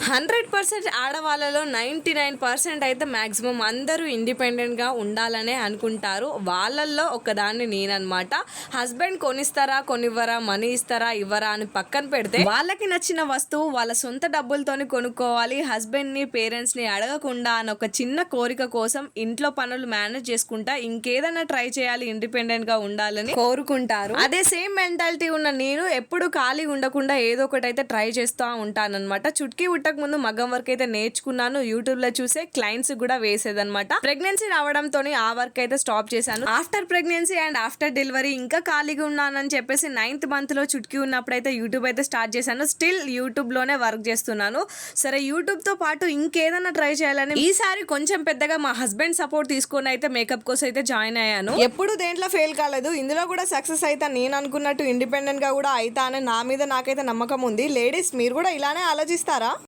100% ఆడవాళ్ళలో 99% అయితే మ్యాక్సిమం అందరూ ఇండిపెండెంట్గా ఉండాలనే అనుకుంటారు. వాళ్ళల్లో ఒకదాన్ని నేనన్నమాట. హస్బెండ్ కొనిస్తారా కొనివ్వరా, మనీ ఇస్తారా ఇవ్వరా అని పక్కన పెడితే, వాళ్ళకి నచ్చిన వస్తువు వాళ్ళ సొంత డబ్బులతోని కొనుక్కోవాలి, హస్బెండ్ని పేరెంట్స్ని అడగకుండా అని ఒక చిన్న కోరిక కోసం ఇంట్లో పనులు మేనేజ్ చేసుకుంటా ఇంకేదైనా ట్రై చేయాలి, ఇండిపెండెంట్గా ఉండాలని కోరుకుంటారు. అదే సేమ్ మెంటాలిటీ ఉన్న నేను ఎప్పుడు ఖాళీ ఉండకుండా ఏదో ఒకటి అయితే ట్రై చేస్తూ ఉంటానన్నమాట. చుట్కీ ఉట్టక ముందు మగ్గం వర్క్ అయితే నేర్చుకున్నాను. యూట్యూబ్ లో చూసే క్లయింట్స్ కూడా వేసేదన్నమాట. ప్రెగ్నెన్సీ రావడంతో ఆ వర్క్ అయితే స్టాప్ చేశాను. After pregnancy and after delivery ఇంకా ఖాళీగా ఉన్నానని చెప్పేసి 9th month లో చుట్కీ ఉన్నప్పుడైతే యూట్యూబ్ అయితే స్టార్ట్ చేశాను. స్టిల్ యూట్యూబ్ లోనే వర్క్ చేస్తున్నాను. సరే, యూట్యూబ్ తో పాటు ఇంకేదైనా ట్రై చేయాలని ఈసారి కొంచెం పెద్దగా మా హస్బెండ్ సపోర్ట్ తీసుకొని అయితే మేకప్ కోర్స్ అయితే జాయిన్ అయ్యాను. ఎప్పుడు దేంట్లో ఫెయిల్ కాలేదు, ఇందులో కూడా సక్సెస్ అయితే నేను అనుకున్నట్టు ఇండిపెండెంట్ గా కూడా అవుతా అని నా మీద నాకైతే నమ్మకం ఉంది. లేడీస్ మీరు కూడా ఇలానే ఆలోచిస్తారా?